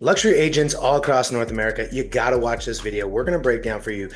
Luxury agents all across North America, you got to watch this video. We're going to break down for you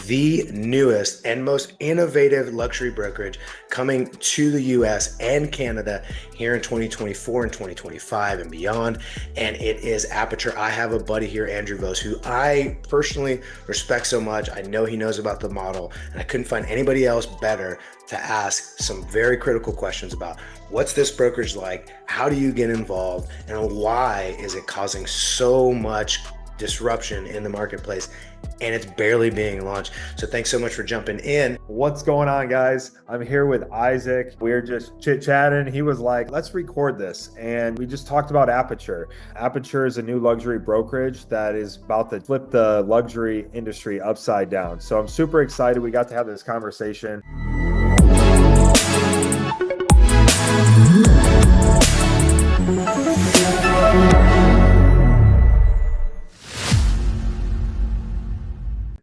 the newest and most innovative luxury brokerage coming to the US and Canada here in 2024 and 2025 and beyond. And it is Aperture. I have a buddy here, Andrew Vos, who I personally respect so much. I know he knows about the model, and I couldn't find anybody else better to ask some very critical questions about what's this brokerage like, how do you get involved, and why is it causing so much disruption in the marketplace, and it's barely being launched. So thanks so much for jumping in. What's going on, guys? I'm here with Isaac. We're just chit-chatting. He was like, let's record this. And we just talked about Aperture. Aperture is a new luxury brokerage that is about to flip the luxury industry upside down. So I'm super excited we got to have this conversation.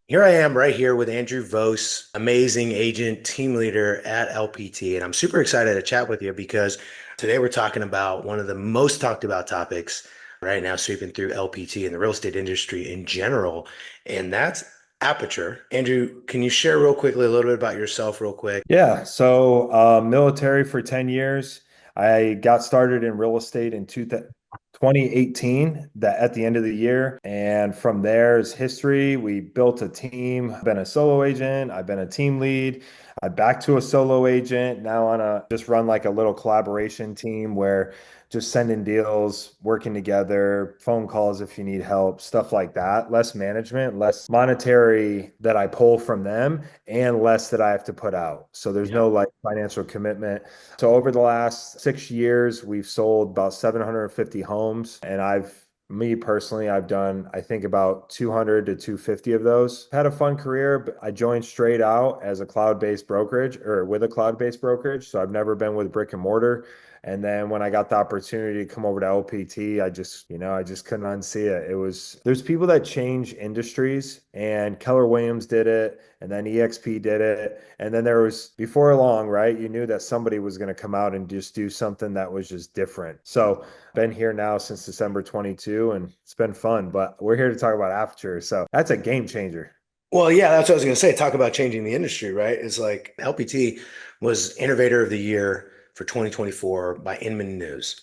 Here I am right here with Andrew Vos, amazing agent, team leader at LPT. And I'm super excited to chat with you because today we're talking about one of the most talked about topics right now, sweeping through LPT and the real estate industry in general. And that's Aperture. Andrew, can you share real quickly a little bit about yourself real quick? Yeah, so military for 10 years. I got started in real estate in 2018, that at the end of the year. And from there is history. We built a team. I've been a solo agent. I've been a team lead. I'm back to a solo agent. Now on a just run like a little collaboration team where just sending deals, working together, phone calls if you need help, stuff like that. Less management, less monetary that I pull from them, and less that I have to put out. So there's Yeah. no like financial commitment. So over the last 6 years, we've sold about 750 homes, and me personally, I've done, I think about 200 to 250 of those. Had a fun career, but I joined straight out as a cloud-based brokerage or with a cloud-based brokerage. So I've never been with brick and mortar. And then when I got the opportunity to come over to LPT, I just couldn't unsee it. There's people that change industries, and Keller Williams did it, and then EXP did it. And then there was, before long, right? You knew that somebody was going to come out and just do something that was just different. So been here now since December 22, and it's been fun, but we're here to talk about Aperture. So that's a game changer. Well, yeah, that's what I was going to say. Talk about changing the industry, right? It's like LPT was Innovator of the Year for 2024 by Inman News.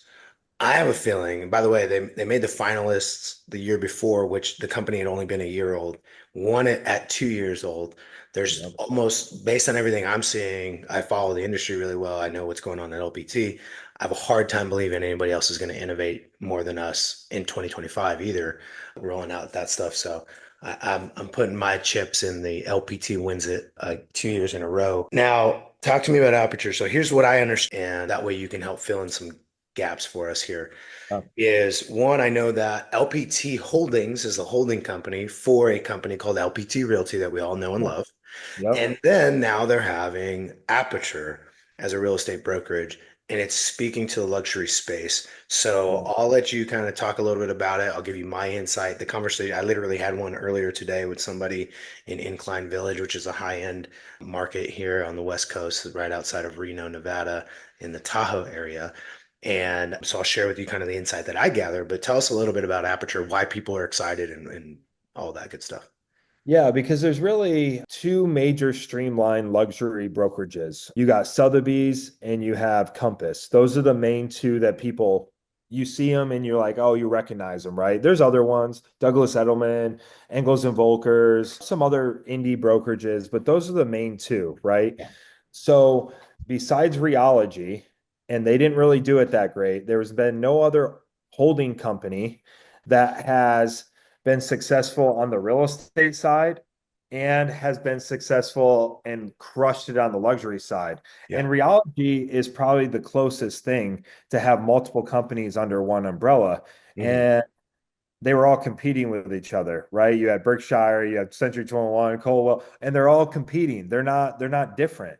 I have a feeling, by the way, they made the finalists the year before, which the company had only been a year old, won it at 2 years old. There's Yep. almost, based on everything I'm seeing, I follow the industry really well. I know what's going on at LPT. I have a hard time believing anybody else is going to innovate more than us in 2025 either, rolling out that stuff. So I'm putting my chips in the LPT wins it 2 years in a row. Now, talk to me about Aperture. So here's what I understand. That way you can help fill in some gaps for us here. Uh, Is one, I know that LPT Holdings is a holding company for a company called LPT Realty that we all know and love. Yep. And then now they're having Aperture as a real estate brokerage, and it's speaking to the luxury space. So Yeah. I'll let you kind of talk a little bit about it. I'll give you my insight. The conversation, I literally had one earlier today with somebody in Incline Village, which is a high-end market here on the West Coast, right outside of Reno, Nevada, in the Tahoe area. And so I'll share with you kind of the insight that I gather, but tell us a little bit about Aperture, why people are excited and all that good stuff. Yeah, because there's really two major streamlined luxury brokerages. You got Sotheby's and you have Compass. Those are the main two that you see them and you're like, oh, you recognize them, right? There's other ones, Douglas Edelman, Engels and Volkers, some other indie brokerages, but those are the main two, right? So besides Realogy, and they didn't really do it that great, there's been no other holding company that has been successful on the real estate side and has been successful and crushed it on the luxury side. Yeah. And Realogy is probably the closest thing to have multiple companies under one umbrella. Mhm. And they were all competing with each other, right? You had Berkshire, you had Century 21, Colwell, and they're all competing. They're not different.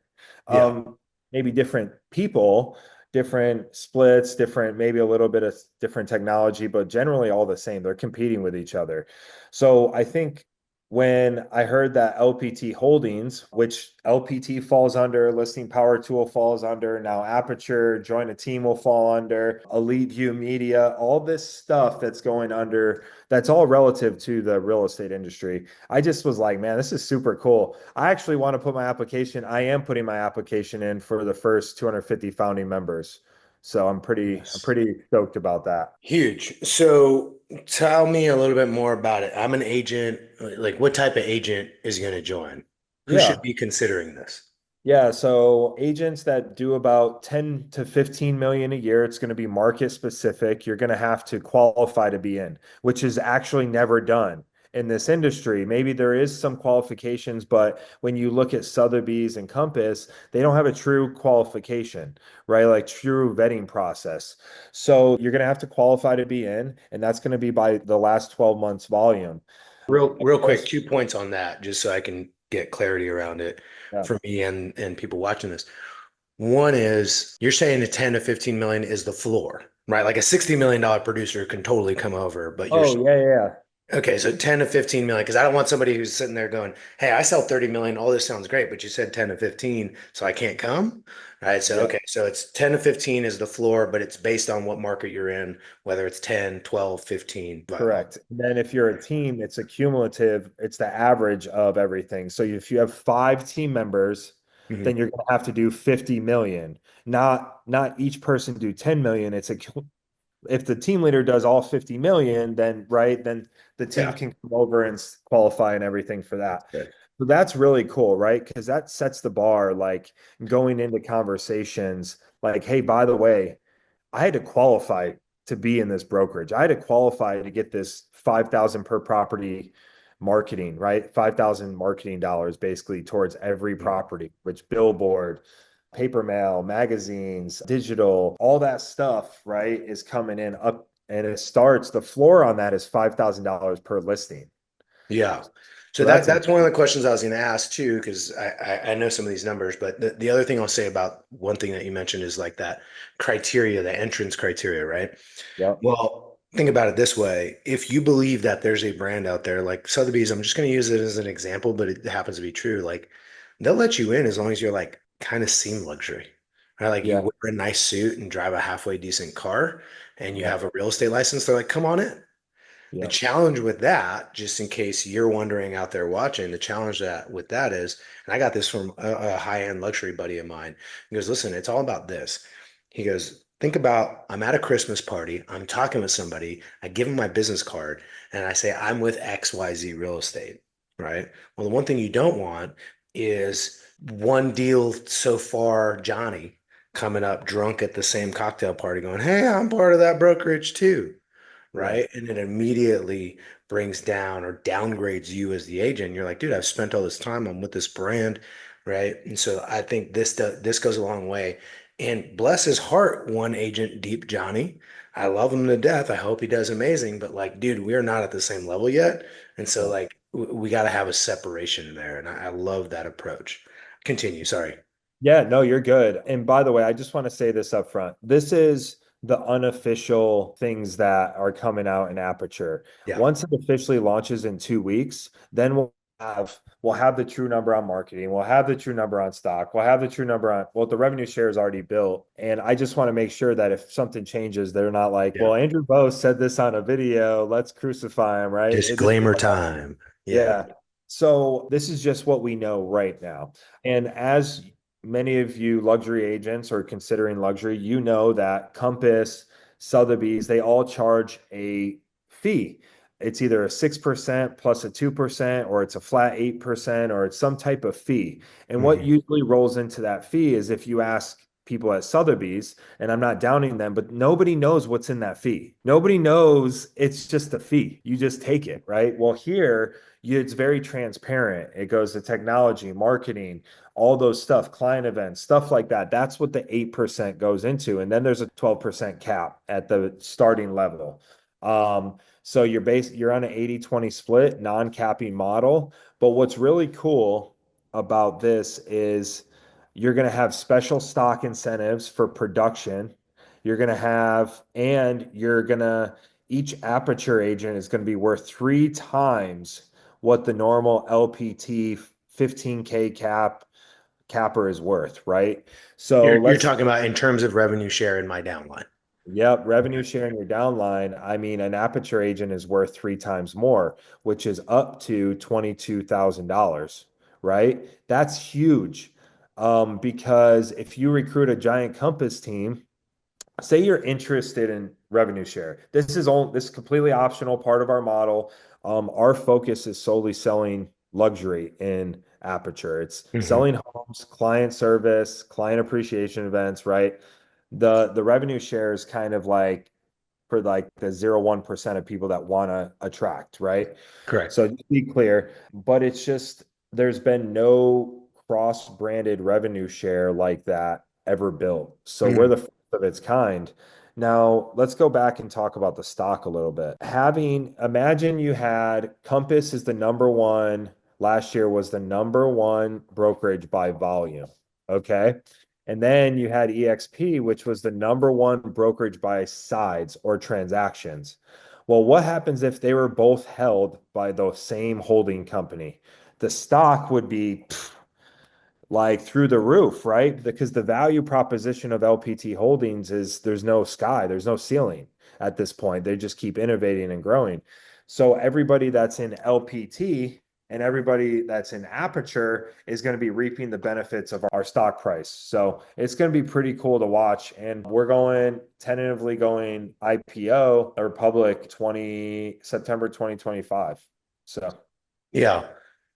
Yeah. Um, Maybe different people, different splits, different, maybe a little bit of different technology, but generally all the same. They're competing with each other. So I think when I heard that LPT Holdings, which LPT falls under, Listing Power Tool falls under, now Aperture, Join a Team will fall under, Elite View Media, all this stuff that's going under, that's all relative to the real estate industry. I just was like, man, this is super cool. I actually want to put my application, I am putting my application in for the first 250 founding members. So I'm Yes. pretty stoked about that. Huge. So tell me a little bit more about it. I'm an agent. Like, what type of agent is going to join? Who should Yeah. be considering this? Yeah, so agents that do about 10 to 15 million a year, it's going to be market specific. You're going to have to qualify to be in, which is actually never done in this industry. Maybe there is some qualifications, but when you look at Sotheby's and Compass, they don't have a true qualification, right? Like true vetting process. So you're going to have to qualify to be in, and that's going to be by the last 12 months volume. Real quick, 2 points on that, just so I can get clarity around it Yeah. for me and people watching this. One is you're saying a 10 to 15 million is the floor, right? Like a $60 million producer can totally come over, but you're Oh, yeah, yeah, okay. So 10 to 15 million, because I don't want somebody who's sitting there going, hey, I sell 30 million. All this sounds great, but you said 10 to 15, so I can't come. Right. So, yeah. okay. So it's 10 to 15 is the floor, but it's based on what market you're in, whether it's 10, 12, 15. But, Correct. And then if you're a team, it's a cumulative, it's the average of everything. So if you have five team members, mhm. then you're going to have to do 50 million. Not each person do 10 million. If the team leader does all 50 million, then right, then the team Yeah. can come over and qualify and everything for that. Good. So that's really cool, right? Because that sets the bar, like going into conversations, like, hey, by the way, I had to qualify to be in this brokerage. I had to qualify to get this 5,000 per property marketing, right? 5,000 marketing dollars basically towards every Mhm. property, which billboard, paper mail, magazines, digital, all that stuff, right, is coming in up and it starts, the floor on that is $5,000 per listing. Yeah. So So that's that's one of the questions I was going to ask too, because I know some of these numbers, but the other thing I'll say about one thing that you mentioned is like that criteria, the entrance criteria, right? yep, Well, think about it this way. If you believe that there's a brand out there like Sotheby's, I'm just going to use it as an example, but it happens to be true. Like they'll let you in as long as you're like kind of seem luxury, right? Like you yeah, wear a nice suit and drive a halfway decent car and you yeah, have a real estate license. They're like, come on in. The yeah, challenge with that, just in case you're wondering out there watching, the challenge that with that is, and I got this from a high-end luxury buddy of mine. He goes, listen, it's all about this. He goes, think about I'm at a Christmas party, I'm talking with somebody, I give him my business card, and I say, I'm with XYZ Real Estate, right? Well, the one thing you don't want is one deal so far, Johnny, coming up drunk at the same cocktail party going, hey, I'm part of that brokerage too, yeah, right? And it immediately brings down or downgrades you as the agent. You're like, dude, I've spent all this time. I'm with this brand, right? And so I think this goes a long way. And bless his heart, one agent, Deep Johnny. I love him to death. I hope he does amazing. But like, dude, we're not at the same level yet. And so yeah. like, we got to have a separation there. And I love that approach. Continue. Sorry. Yeah, no, you're good. And by the way, I just want to say this up front. This is the unofficial things that are coming out in Aperture. Yeah. Once it officially launches in 2 weeks, then we'll have the true number on marketing. We'll have the true number on stock. We'll have the true number on, well, the revenue share is already built. And I just want to make sure that if something changes, they're not like, Yeah. well, Andrew Bose said this on a video. Let's crucify him, right? This is Disclaimer time. Yeah. yeah. So this is just what we know right now. And as many of you luxury agents are considering luxury, you know that Compass, Sotheby's, they all charge a fee. It's either a 6% plus a 2%, or it's a flat 8%, or it's some type of fee. And what Mhm. usually rolls into that fee is if you ask people at Sotheby's, and I'm not downing them, but nobody knows what's in that fee. Nobody knows, it's just a fee. You just take it, right? Well, here, it's very transparent. It goes to technology, marketing, all those stuff, client events, stuff like that. That's what the 8% goes into. And then there's a 12% cap at the starting level. So you're on an 80-20 split, non-capping model. But what's really cool about this is you're going to have special stock incentives for production. You're going to have, and you're going to, each aperture agent is going to be worth 3 times what the normal LPT 15K capper is worth, right? So You're let's talking about in terms of revenue share in my downline. Yep, revenue sharing your downline. I mean, an Aperture agent is worth three times more, which is up to $22,000, right? That's huge. Because if you recruit a giant Compass team, say you're interested in revenue share. This is completely optional part of our model. Our focus is solely selling luxury in Aperture. It's Hmm. selling homes, client service, client appreciation events, right? The revenue share is kind of like for like the 0.1% of people that want to attract, right? Correct. So just be clear, but it's just there's been no cross-branded revenue share like that ever built. So we're Mm. the first of its kind. Now, let's go back and talk about the stock a little bit. Imagine you had Compass is the number one, last year was the number one brokerage by volume. Okay. And then you had EXP, which was the number one brokerage by sides or transactions. Well, what happens if they were both held by the same holding company? The stock would be like through the roof, right? Because the value proposition of LPT Holdings is there's no sky, there's no ceiling at this point. They just keep innovating and growing. So everybody that's in LPT and everybody that's in Aperture is going to be reaping the benefits of our stock price. So it's going to be pretty cool to watch. And we're tentatively going IPO or public 20 September 2025. So Yeah.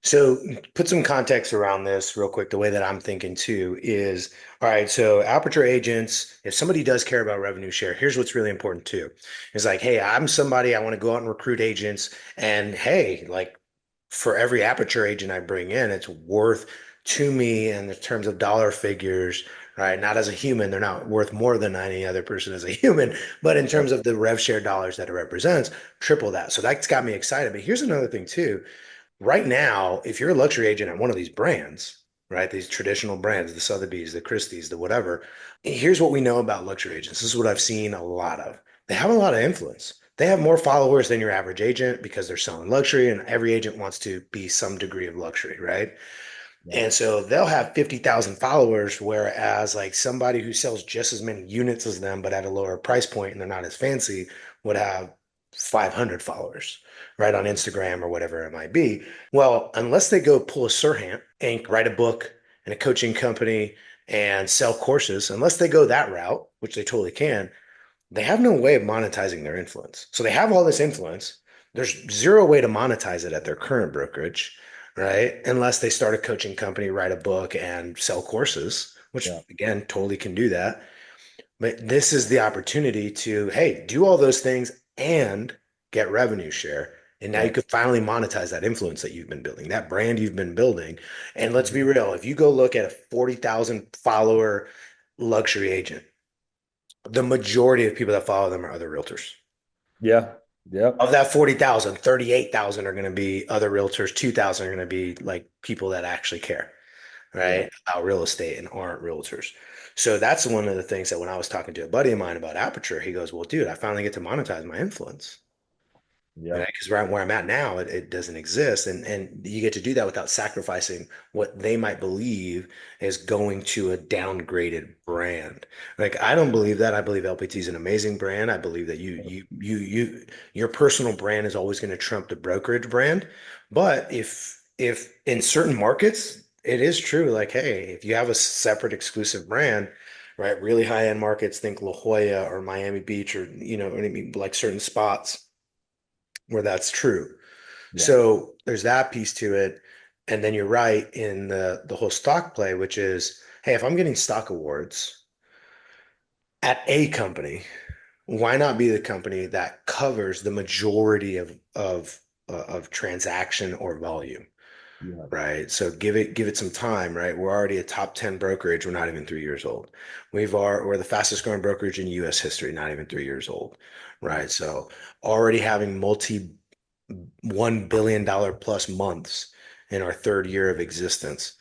So put some context around this real quick. The way that I'm thinking too is, all right, so Aperture agents, if somebody does care about revenue share, here's what's really important too. It's like, hey, I'm somebody, I want to go out and recruit agents. And hey, like for every Aperture agent I bring in, it's worth to me in the terms of dollar figures, right? Not as a human, they're not worth more than any other person as a human, but in terms yep, of the rev share dollars that it represents, triple that. So that's got me excited. But here's another thing too. Right now, if you're a luxury agent at one of these brands, right, these traditional brands, the Sotheby's, the Christie's, the whatever, here's what we know about luxury agents. This is what I've seen a lot of. They have a lot of influence. They have more followers than your average agent because they're selling luxury, and every agent wants to be some degree of luxury, right? yep, And so they'll have 50,000 followers, whereas like somebody who sells just as many units as them, but at a lower price point and they're not as fancy, would have 500 followers, right, on Instagram or whatever it might be. Well, unless they go pull a Sirhan and write a book and a coaching company and sell courses, unless they go that route, which they totally can, they have no way of monetizing their influence. So they have all this influence. There's zero way to monetize it at their current brokerage, right? Unless they start a coaching company, write a book, and sell courses, which yep, again, totally can do that. But this is the opportunity to, hey, do all those things and get revenue share. And now you yep. could finally monetize that influence that you've been building, that brand you've been building. And let's be Mhm. real, if you go look at a 40,000 follower luxury agent, the majority of people that follow them are other realtors. Yeah, Of yep, that 40,000, 38,000 are going to be other realtors, 2,000 are going to be like people that actually care, right, yep, about real estate and aren't realtors. So that's one of the things that when I was talking to a buddy of mine about Aperture, he goes, well, dude, I finally get to monetize my influence. Right? yep, Because right where I'm at now, it doesn't exist, and you get to do that without sacrificing what they might believe is going to a downgraded brand. Like I don't believe that. I believe LPT is an amazing brand. I believe that your personal brand is always going to trump the brokerage brand. But if in certain markets it is true, like hey, if you have a separate exclusive brand, right, really high end markets, think La Jolla or Miami Beach or what I mean, like certain spots where that's true. yep, So there's that piece to it. And then you're right in the whole stock play, which is, hey, if I'm getting stock awards at a company, why not be the company that covers the majority of transaction or volume, yep, right? So give it some time, right? We're already a top 10 brokerage. We're not even 3 years old. We're the fastest growing brokerage in US history, not even 3 years old, right? yep, So already having multi $1 billion plus months in our third year of existence.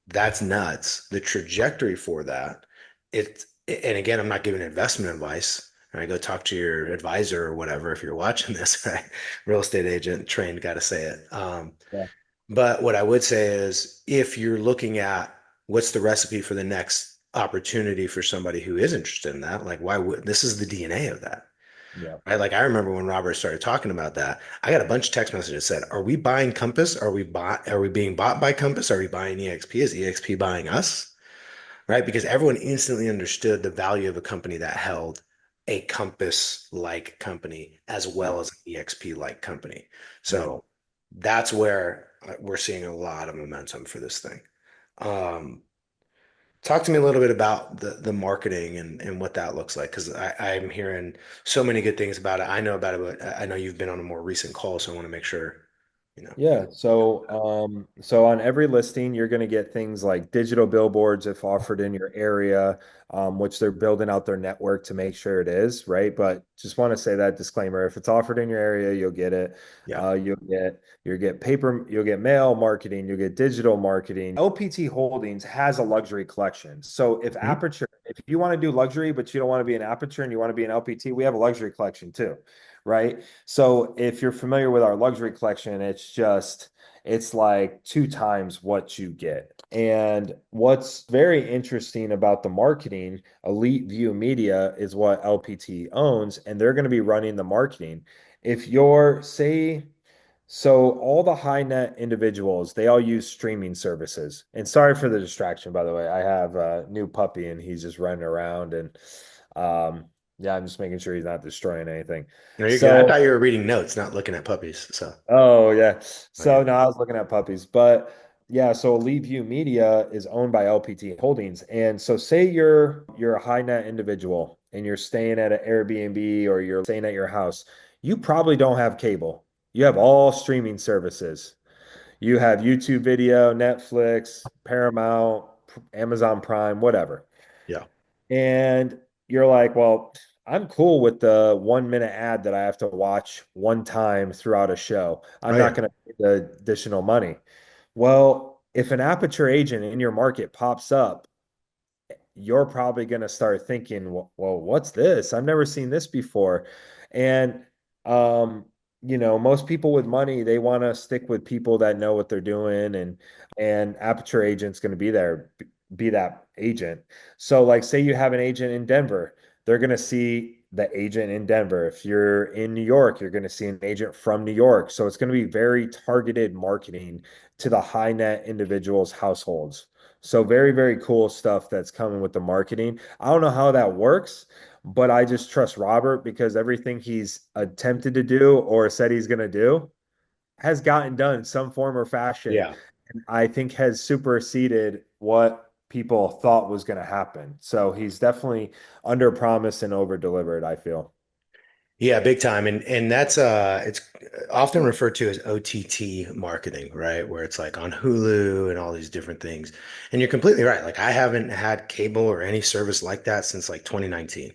That's nuts. The trajectory for that, and again, I'm not giving investment advice. right? Go talk to your advisor or whatever if you're watching this, right? Real estate agent trained, got to say it. Yeah. But what I would say is if you're looking at what's the recipe for the next opportunity for somebody who is interested in that, like why would this is the DNA of that. Yeah. Right? Like I remember when Robert started talking about that, I got a bunch of text messages that said, "Are we buying Compass? Are we being bought by Compass? Are we buying EXP? Is EXP buying us?" Right? Because everyone instantly understood the value of a company that held a Compass-like company as Yeah. well as an EXP-like company. Yeah. So that's where we're seeing a lot of momentum for this thing. Um, Talk to me a little bit about the marketing and what that looks like, because I'm hearing so many good things about it. I know about it, but I know you've been on a more recent call, so I want to make sure, you know. Yeah, so on every listing, you're going to get things like digital billboards if offered in your area, which they're building out their network to make sure it is, right? But just want to say that disclaimer, if it's offered in your area, you'll get it. Yeah. You'll get paper, you'll get mail marketing, you'll get digital marketing. LPT Holdings has a luxury collection. So Mhm. if you want to do luxury, but you don't want to be an Aperture and you want to be an LPT, we have a luxury collection too, right? So if you're familiar with our luxury collection, it's like two times what you get. And what's very interesting about the marketing, Elite View Media is what LPT owns, and they're going to be running the marketing. If you're, say, so all the high net individuals, they all use streaming services. And sorry for the distraction, by the way. I have a new puppy and he's just running around and yeah, I'm just making sure he's not destroying anything. No, you're good. I So thought you were reading notes, not looking at puppies. So, oh yeah. oh yeah. So no, I was looking at puppies, but yeah, so Elite View Media is owned by LPT Holdings. And so say you're a high net individual and you're staying at an Airbnb or you're staying at your house, you probably don't have cable. You have all streaming services. You have YouTube video, Netflix, Paramount, Amazon Prime, whatever. Yeah. And you're like, well, I'm cool with the 1 minute ad that I have to watch one time throughout a show. Oh I'm not yeah. going to pay the additional money. Well, if an Aperture agent in your market pops up, you're probably going to start thinking, well, what's this? I've never seen this before. And, um, most people with money, they want to stick with people that know what they're doing and Aperture agent's going to be there, be that agent. So like say you have an agent in Denver, they're going to see the agent in Denver. If you're in New York, you're going to see an agent from New York. So it's going to be very targeted marketing to the high net individuals' households. So very, very cool stuff that's coming with the marketing. I don't know how that works, but I just trust Robert because everything he's attempted to do or said he's going to do has gotten done in some form or fashion. Yeah. And I think has superseded what people thought was going to happen. So he's definitely under promise and over delivered, I feel. Yeah, big time. And that's it's often referred to as OTT marketing, right? Where it's like on Hulu and all these different things. And you're completely right. Like I haven't had cable or any service like that since like 2019.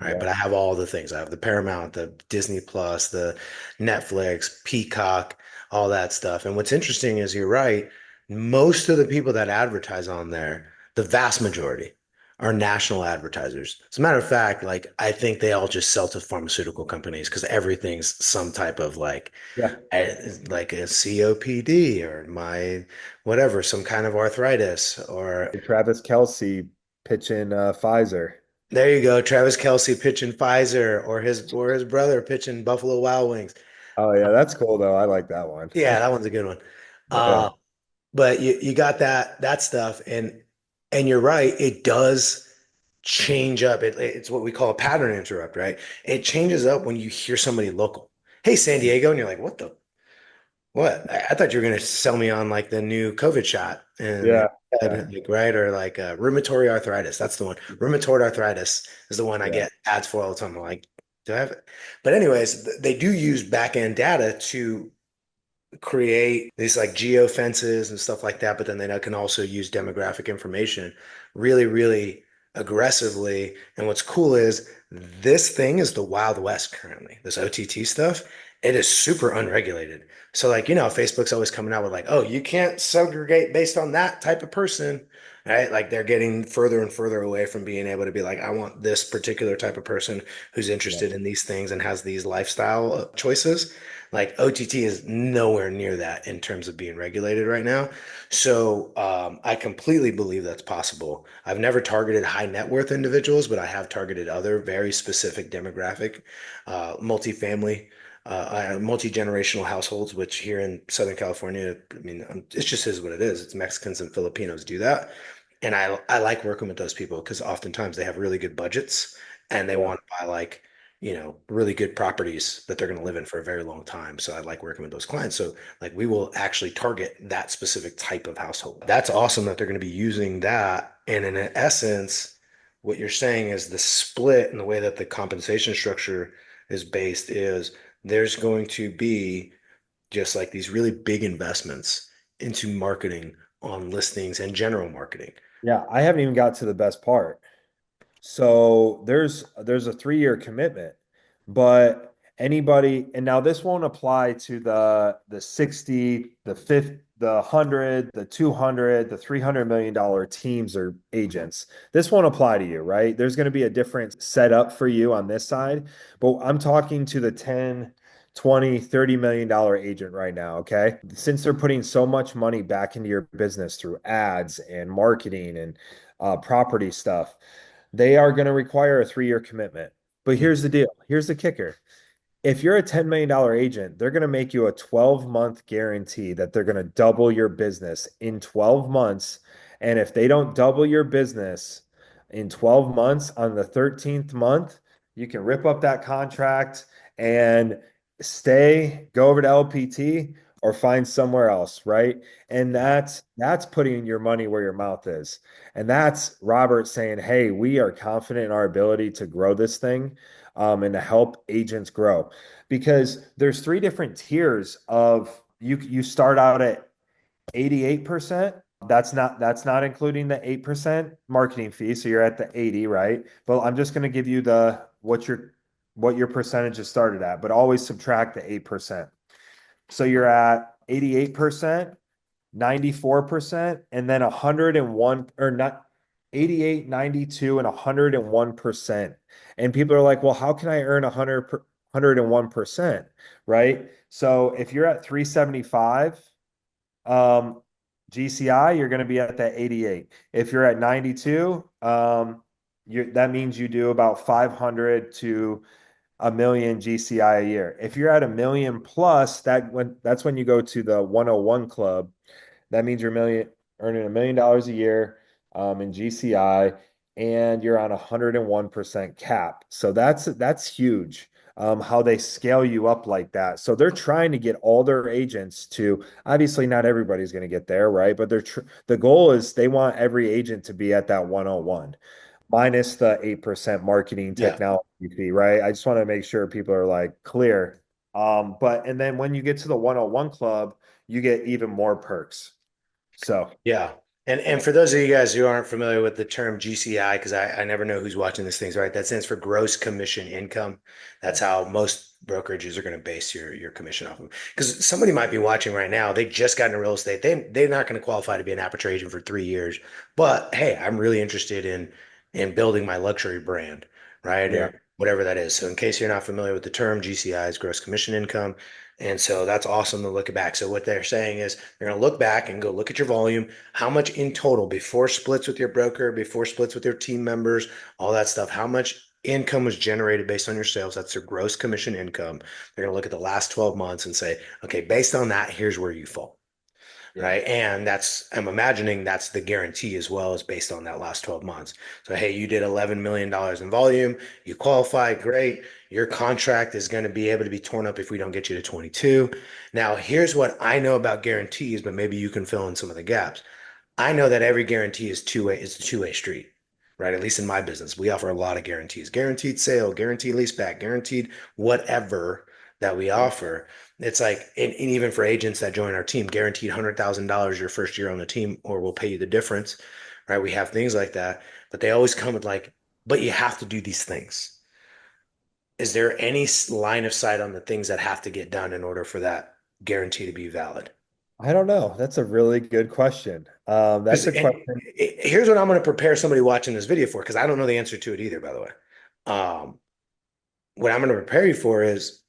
Right. Yeah. But I have all the things. I have the Paramount, the Disney Plus, the Netflix, Peacock, all that stuff. And what's interesting is you're right. Most of the people that advertise on there, the vast majority, are national advertisers. As a matter of fact, like I think they all just sell to pharmaceutical companies because everything's some type of Yeah. like a COPD or my whatever, some kind of arthritis or Travis Kelsey pitching Pfizer. there you go, Travis Kelsey pitching Pfizer or his brother pitching Buffalo Wild Wings. Oh yeah, that's cool though. I like that one. Yeah, that one's a good one. Yeah. Uh, but you got that stuff and you're right, it does change up. It's what we call a pattern interrupt, right? It changes up when you hear somebody local. Hey, San Diego, and you're like, what the what? I thought you were gonna sell me on like the new COVID shot and Yeah. Yeah. like right or like rheumatoid arthritis. That's the one. Rheumatoid arthritis is the one I Yeah. get ads for all the time. I'm like, do I have it? But anyways, they do use back end data to create these like geo fences and stuff like that, but then they can also use demographic information really, really aggressively. And what's cool is this thing is the Wild West currently, this OTT stuff. It is super unregulated. So like, Facebook's always coming out with like, oh, you can't segregate based on that type of person, right? Like they're getting further and further away from being able to be like, I want this particular type of person who's Yeah. interested in these things and has these lifestyle choices. Like OTT is nowhere near that in terms of being regulated right now. So I completely believe that's possible. I've never targeted high net worth individuals, but I have targeted other very specific demographic, multifamily multi-generational households, which here in Southern California, I mean, it just is what it is. It's Mexicans and Filipinos do that. And I like working with those people because oftentimes they have really good budgets and they Yeah. want to buy like, really good properties that they're going to live in for a very long time. So I like working with those clients. So like we will actually target that specific type of household. That's awesome that they're going to be using that. And in essence, what you're saying is the split and the way that the compensation structure is based is there's going to be just like these really big investments into marketing on listings and general marketing. Yeah, I haven't even got to the best part. So there's a 3-year commitment, but anybody, and now this won't apply to the 60, the 50, the 100, the 200, the $300 million teams or agents. This won't apply to you, right? There's going to be a different setup for you on this side, but I'm talking to the 10, 20, $30 million agent right now, okay? Since they're putting so much money back into your business through ads and marketing and property stuff, they are going to require a 3-year commitment. But Hmm. here's the deal. Here's the kicker. If you're a $10 million agent, they're going to make you a 12-month guarantee that they're going to double your business in 12 months. And if they don't double your business in 12 months on the 13th month, you can rip up that contract and go over to LPT or find somewhere else, right? And Yeah. that's putting your money where your mouth is. And that's Robert saying, "Hey, we are confident in our ability to grow this thing and to help agents grow." Because there's 3 different tiers of you start out at 88%. That's not including the 8% marketing fee. So you're at the 80, right? But I'm just going to give you the what your percentage is started at, but always subtract the 8%. So you're at 88%, 94%, and then 101 or not 88, 92, and 101%. And people are like, well, how can I earn 101%? Right? So if you're at 375 um, GCI, you're going to be at that 88. If you're at 92, that means you do about 500 to a million GCI a year. If you're at a million plus, that's when you go to the 101 club. That means you're earning $1 million a year in GCI, and you're on 101% cap. So that's huge. How they scale you up like that. So they're trying to get all their agents to, obviously not everybody's going to get there, right? But the goal is they want every agent to be at that 101 minus the 8% marketing Yeah. technology fee, right? I just want to make sure people are like clear. But and then when you get to the 101 club, you get even more perks. So Yeah. And yeah, for those of you guys who aren't familiar with the term GCI, because I never know who's watching these things, right? That stands for gross commission income. That's how most brokerages are going to base your commission off of. Because somebody might be watching right now, they just got into real estate. They're not going to qualify to be an Aperture agent for 3 years. But hey, I'm really interested in building my luxury brand, right? yeah, Or whatever that is. So in case you're not familiar with the term, GCI is gross commission income. And so that's awesome to look back. So what they're saying is they're going to look back and go look at your volume, how much in total before splits with your broker, before splits with your team members, all that stuff, how much income was generated based on your sales. That's their gross commission income. They're going to look at the last 12 months and say, okay, based on that, here's where you fall. yeah, Right. And I'm imagining that's the guarantee as well as based on that last 12 months. So, hey, you did $11 million in volume. You qualify. Great. Your contract is going to be able to be torn up if we don't get you to 22. Now, here's what I know about guarantees, but maybe you can fill in some of the gaps. I know that every guarantee is two-way, it's a two-way street, right? At least in my business, we offer a lot of guarantees, guaranteed sale, guaranteed lease back, guaranteed whatever that we yeah, offer. It's like, and even for agents that join our team, guaranteed $100,000 your first year on the team, or we'll pay you the difference, right? We have things like that, but they always come with like, but you have to do these things. is there any line of sight on the things that have to get done in order for that guarantee to be valid? I don't know. That's a really good question. That's Because a question. here's what I'm going to prepare somebody watching this video for, because I don't know the answer to it either, by the way. Um, what I'm going to prepare you for is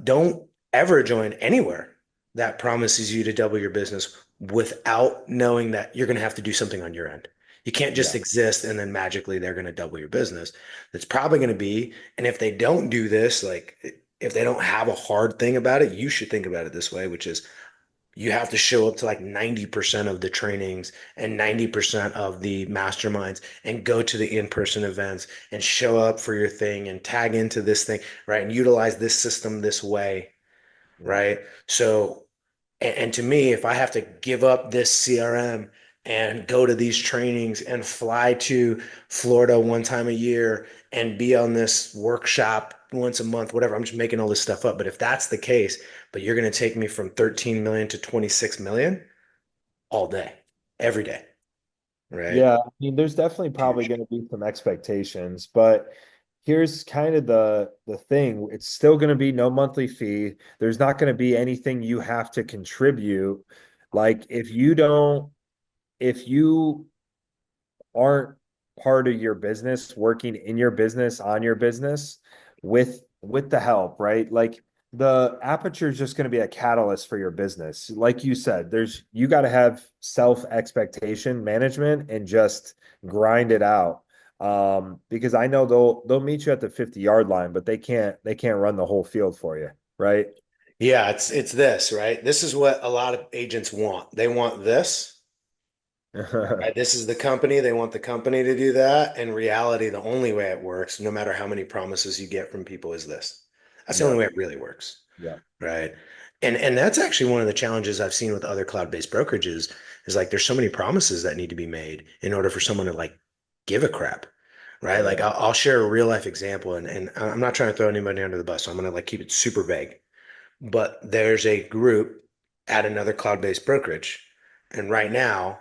don't ever join anywhere that promises you to double your business without knowing that you're going to have to do something on your end. You can't just Yeah. exist and then magically they're going to double your business. That's probably going to be, and if they don't do this, like if they don't have a hard thing about it, you should think about it this way, which is you have to show up to like 90% of the trainings and 90% of the masterminds and go to the in-person events and show up for your thing and tag into this thing, right? And utilize this system this way, Yeah. right? So and to me, if I have to give up this CRM and go to these trainings and fly to Florida one time a year and be on this workshop once a month, whatever, I'm just making all this stuff up. But if that's the case, but you're going to take me from 13 million to 26 million all day, every day, right? Yeah, I mean, there's definitely probably Huge. going to be some expectations, but here's kind of the thing. It's still going to be no monthly fee. There's not going to be anything you have to contribute. Like if you aren't part of your business, working in your business, on your business with the help, right? Like the aperture is just going to be a catalyst for your business. Like you said, there's you got to have self expectation management and just grind it out. Because I know they'll meet you at the 50-yard line, but they can't run the whole field for you, right? Yeah, it's this, right? This is what a lot of agents want. They want this. Right, this is the company. They want the company to do that. In reality, the only way it works, no matter how many promises you get from people, is this. That's the only Yeah, way it really works. yeah, Right. And that's actually one of the challenges I've seen with other cloud-based brokerages is like there's so many promises that need to be made in order for someone to like give a crap. Right. Like yeah, I'll share a real life example and I'm not trying to throw anybody under the bus, so I'm gonna like keep it super vague. But there's a group at another cloud-based brokerage. And right now,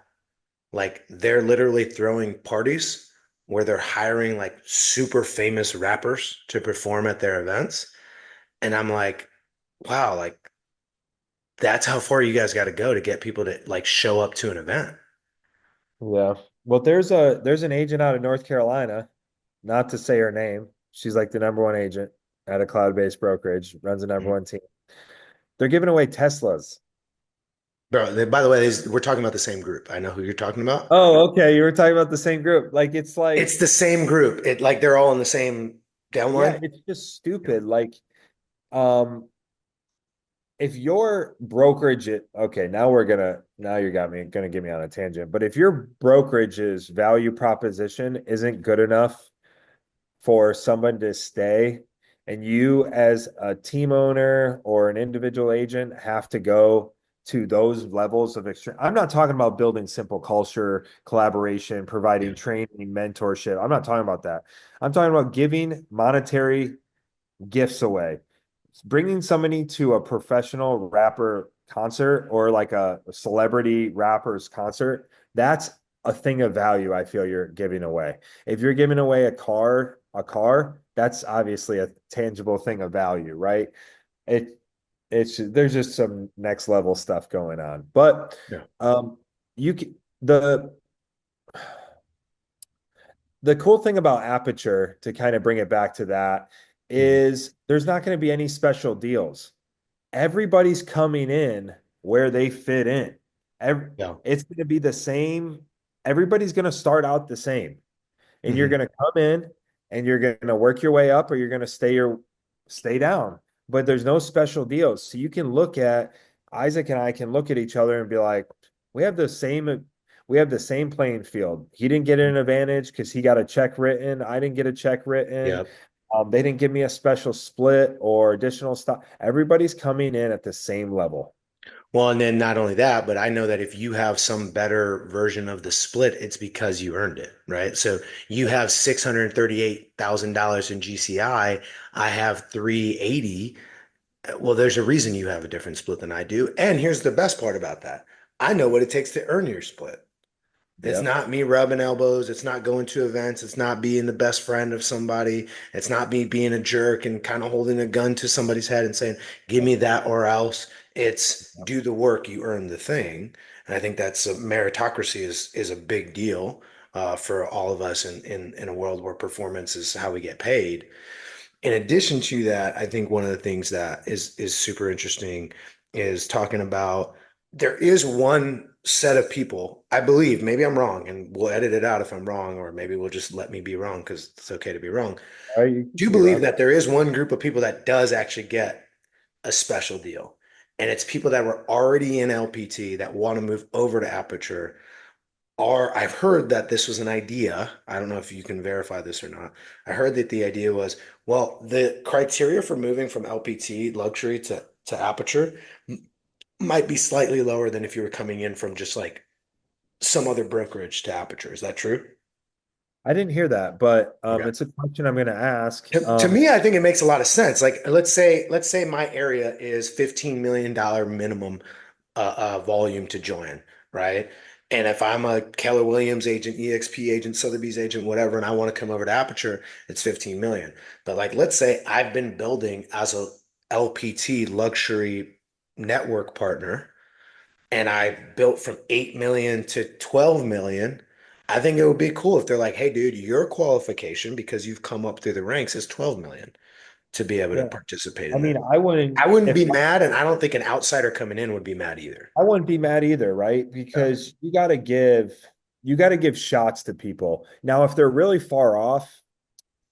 like they're literally throwing parties where they're hiring like super famous rappers to perform at their events. And I'm like, wow, like that's how far you guys got to go to get people to like show up to an event. yeah. Well, there's an agent out of North Carolina, not to say her name. She's like the number one agent at a cloud-based brokerage, runs the number Mhm. one team. They're giving away Teslas. Bro, by the way, we're talking about the same group. I know who you're talking about. Oh, okay. You were talking about the same group. Like it's like, It's the same group. It like they're all in the same yeah, downline. it's just Yeah. stupid. Like, um, if your brokerage, okay, now you got me gonna get me on a tangent. But if your brokerage's value proposition isn't good enough for someone to stay, and you as a team owner or an individual agent have to go to those levels of extreme. I'm not talking about building simple culture, collaboration, Yeah. providing training, mentorship. I'm not talking about that. I'm talking about giving monetary gifts away. Bringing somebody to a professional rapper concert or like a celebrity rapper's concert, that's a thing of value I feel you're giving away. If you're giving away a car, that's obviously a tangible thing of value, right? It there's just some next level stuff going on. But Yeah. um you can the cool thing about Aperture, to kind of bring it back to that, Mhm. is there's not going to be any special deals. Everybody's coming in where they fit in. Yeah. It's going to be the same. Everybody's going to start out the same, and you're Hmm. going to come in and you're going to work your way up, or you're going to stay down. But there's no special deals, so you can look at Isaac and I can look at each other and be like, we have the same. We have the same playing field. He didn't get an advantage because he got a check written. I didn't get a check written. Yeah. They didn't give me a special split or additional stuff. Everybody's coming in at the same level. Well, and then not only that, but I know that if you have some better version of the split, it's because you earned it, right? So you have $638,000 in GCI. I have 380. Well, there's a reason you have a different split than I do. And here's the best part about that. I know what it takes to earn your split. It's Yep. not me rubbing elbows. It's not going to events. It's not being the best friend of somebody. It's not me being a jerk and kind of holding a gun to somebody's head and saying, give me that or else. It's do the work, you earn the thing. And I think that's a meritocracy is a big deal for all of us in a world where performance is how we get paid. In addition to that, I think one of the things that is super interesting is talking about there is one set of people, I believe, maybe I'm wrong, and we'll edit it out if I'm wrong, or maybe we'll just let me be wrong because it's okay to be wrong. All right, you Do you can be believe wrong. that there is one group of people that does actually get a special deal? And it's people that were already in LPT that want to move over to Aperture, or I've heard that this was an idea. I don't know if you can verify this or not. I heard that the idea was, well, the criteria for moving from LPT luxury to Aperture might be slightly lower than if you were coming in from just like some other brokerage to Aperture. Is that true? I didn't hear that, but Okay. it's a question I'm going to ask. To me, I think it makes a lot of sense. Like, let's say my area is $15 million minimum volume to join, right? And if I'm a Keller Williams agent, EXP agent, Sotheby's agent, whatever, and I want to come over to Aperture, it's 15 million. But like, let's say I've been building as a LPT luxury network partner, and I built from 8 million to 12 million. I think it would be cool if they're like, hey, dude, your qualification because you've come up through the ranks is 12 million to be able to Yeah. participate I in mean, this. I wouldn't I wouldn't if be mad, and I don't think an outsider coming in would be mad either. I wouldn't be mad either, right? Yeah. Because you got to give shots to people. Now, if they're really far off,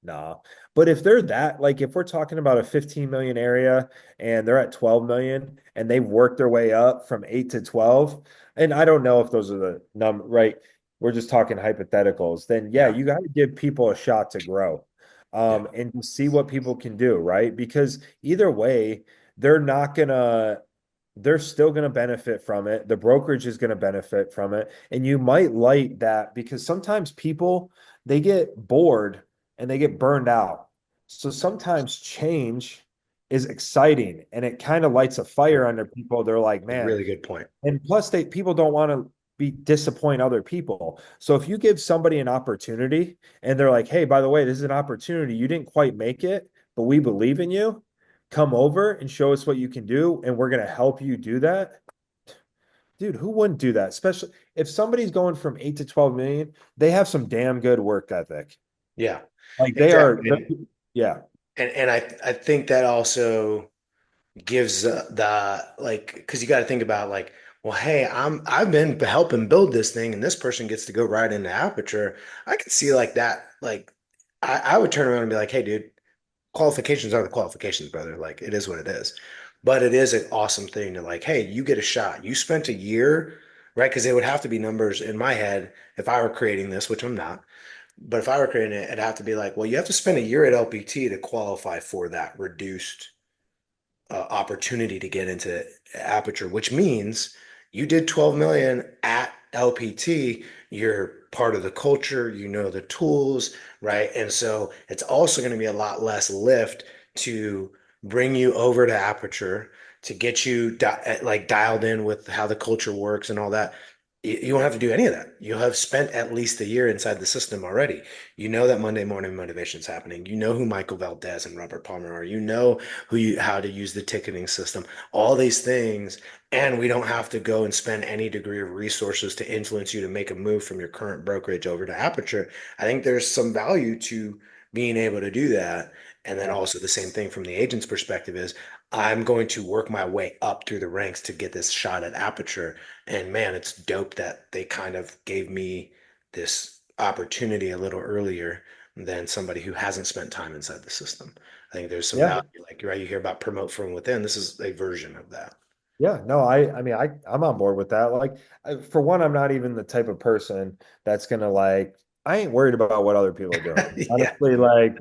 nah. But if they're that, like if we're talking about a 15 million area and they're at 12 million and they've worked their way up from 8 to 12, and I don't know if those are the number, right? We're just talking hypotheticals, then yeah, Yeah. you got to give people a shot to grow. Yeah. And to see what people can do, right? Because either way, they're not gonna they're still going to benefit from it. The brokerage is going to benefit from it. And you might like that because sometimes people they get bored and they get burned out. So sometimes change is exciting and it kind of lights a fire under people. They're like, man, Really good point. and plus they people don't want to be disappoint other people. So if you give somebody an opportunity and they're like, hey, by the way, this is an opportunity. You didn't quite make it, but we believe in you. Come over and show us what you can do, and we're gonna help you do that. Dude, who wouldn't do that? Especially if somebody's going from 8 to 12 million, they have some damn good work ethic. Yeah, Like they are, exactly. yeah, And I think that also gives the like because you got to think about like, well, hey, I've been helping build this thing, and this person gets to go right into Aperture. I could see like that. Like, I would turn around and be like, hey, dude, qualifications are the qualifications, brother. Like, it is what it is. But it is an awesome thing to like, hey, you get a shot. You spent a year, right? Because it would have to be numbers in my head if I were creating this, which I'm not. But if I were creating it, it'd have to be like, well, you have to spend a year at LPT to qualify for that reduced opportunity to get into Aperture, which means you did 12 million at LPT. You're part of the culture, you know the tools, right? And so it's also going to be a lot less lift to bring you over to Aperture to get you like dialed in with how the culture works and all that. You don't have to do any of that. You'll have spent at least a year inside the system already. You know that Monday morning motivation is happening. You know who Michael Valdez and Robert Palmer are. You know how to use the ticketing system, all these things. And we don't have to go and spend any degree of resources to influence you to make a move from your current brokerage over to Aperture. I think there's some value to being able to do that. And then also the same thing from the agent's perspective is I'm going to work my way up through the ranks to get this shot at Aperture. And man, it's dope that they kind of gave me this opportunity a little earlier than somebody who hasn't spent time inside the system. I think there's some yeah, value, like right, you hear about promote from within. This is a version of that. yeah. No, I mean, I'm on board with that. Like, for one, I'm not even the type of person that's gonna like. I ain't worried about what other people are doing. Yeah, Honestly, like,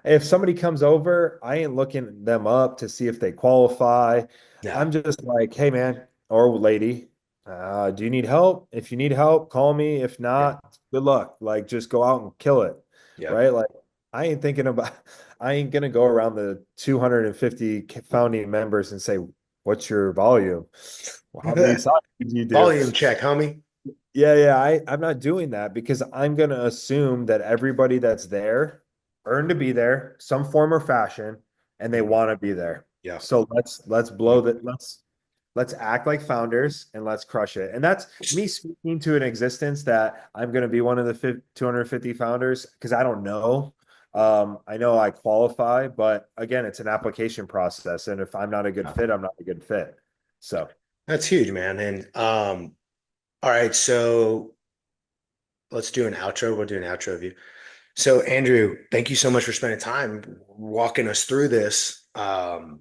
if somebody comes over, I ain't looking them up to see if they qualify. yeah, I'm just like, hey, man or lady, do you need help? If you need help, call me. If yeah, not, good luck. Like, just go out and kill it, yeah. right? Like, I ain't thinking about, I ain't gonna go around the 250 founding members and say, what's your volume? Well, how many signings do you do? Volume check, homie. I'm not doing that because I'm going to assume that everybody that's there earned to be there, some form or fashion, and they Mhm. want to be there. Yeah. So let's blow that. Let's act like founders and let's crush it. And that's me speaking to an existence that I'm going to be one of the 250 founders because I don't know. I know I qualify, but again, it's an application process. And if I'm not a good Yeah. fit, I'm not a good fit. So, That's huge, man. And all right, so let's do an outro. We'll do an outro of you. So, Andrew, thank you so much for spending time walking us through this. How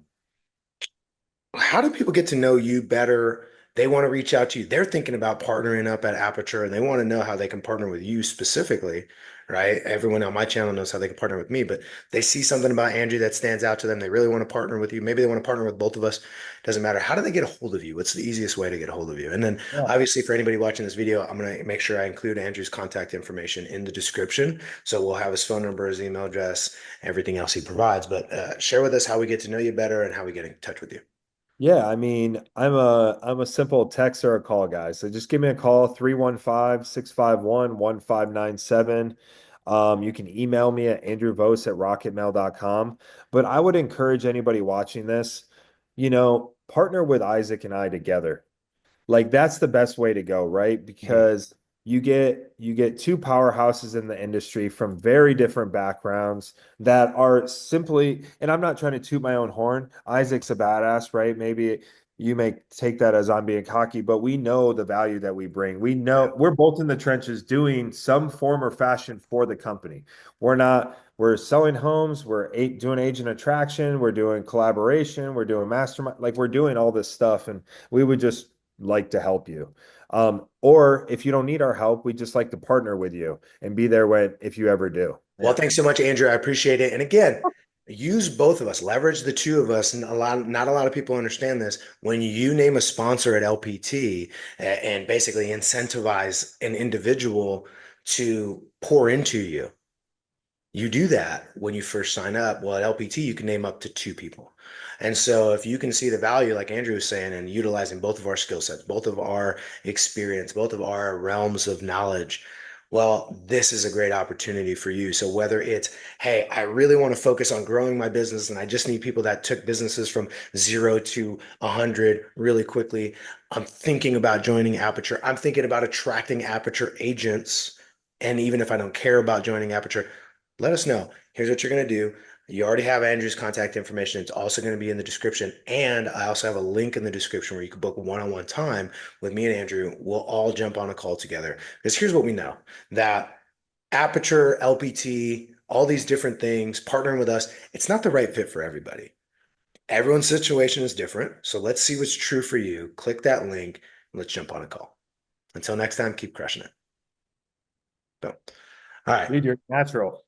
do people get to know you better? They want to reach out to you. They're thinking about partnering up at Aperture and they want to know how they can partner with you specifically, right? Everyone on my channel knows how they can partner with me, but they see something about Andrew that stands out to them. They really want to partner with you. Maybe they want to partner with both of us. Doesn't matter. How do they get a hold of you? What's the easiest way to get a hold of you? And then yeah. obviously for anybody watching this video, I'm going to make sure I include Andrew's contact information in the description. So we'll have his phone number, his email address, everything else he provides. But share with us how we get to know you better and how we get in touch with you. Yeah, I mean, I'm a simple text or a call guy. So just give me a call, 315-651-1597. You can email me at andrewvos@rocketmail.com. But I would encourage anybody watching this, partner with Isaac and I together. Like that's the best way to go, right? Mhm. Because you get two powerhouses in the industry from very different backgrounds that are simply, and I'm not trying to toot my own horn. Isaac's a badass, right? Maybe you may take that as I'm being cocky, but we know the value that we bring. We Yeah. know we're both in the trenches doing some form or fashion for the company. We're selling homes, doing agent attraction, we're doing collaboration, we're doing mastermind, like we're doing all this stuff. And we would just like to help you. Or if you don't need our help, we just like to partner with you and be there when if you ever do. Well, Yeah. thanks so much, Andrew. I appreciate it. And again, use both of us, leverage the two of us. And not a lot of people understand this. When you name a sponsor at LPT and basically incentivize an individual to pour into you, you do that when you first sign up. Well, at LPT, you can name up to two people. And so if you can see the value, like Andrew was saying, and utilizing both of our skill sets, both of our experience, both of our realms of knowledge, well, this is a great opportunity for you. So whether it's, hey, I really want to focus on growing my business and I just need people that took businesses from 0 to 100 really quickly. I'm thinking about joining Aperture. I'm thinking about attracting Aperture agents. And even if I don't care about joining Aperture, let us know. Here's what you're going to do. You already have Andrew's contact information. It's also going to be in the description. And I also have a link in the description where you can book one-on-one time with me and Andrew. We'll all jump on a call together. Because here's what we know that Aperture, LPT, all these different things, partnering with us, it's not the right fit for everybody. Everyone's situation is different. So let's see what's true for you. Click that link and let's jump on a call. Until next time, keep crushing it. Boom. All right. Dude, you're natural.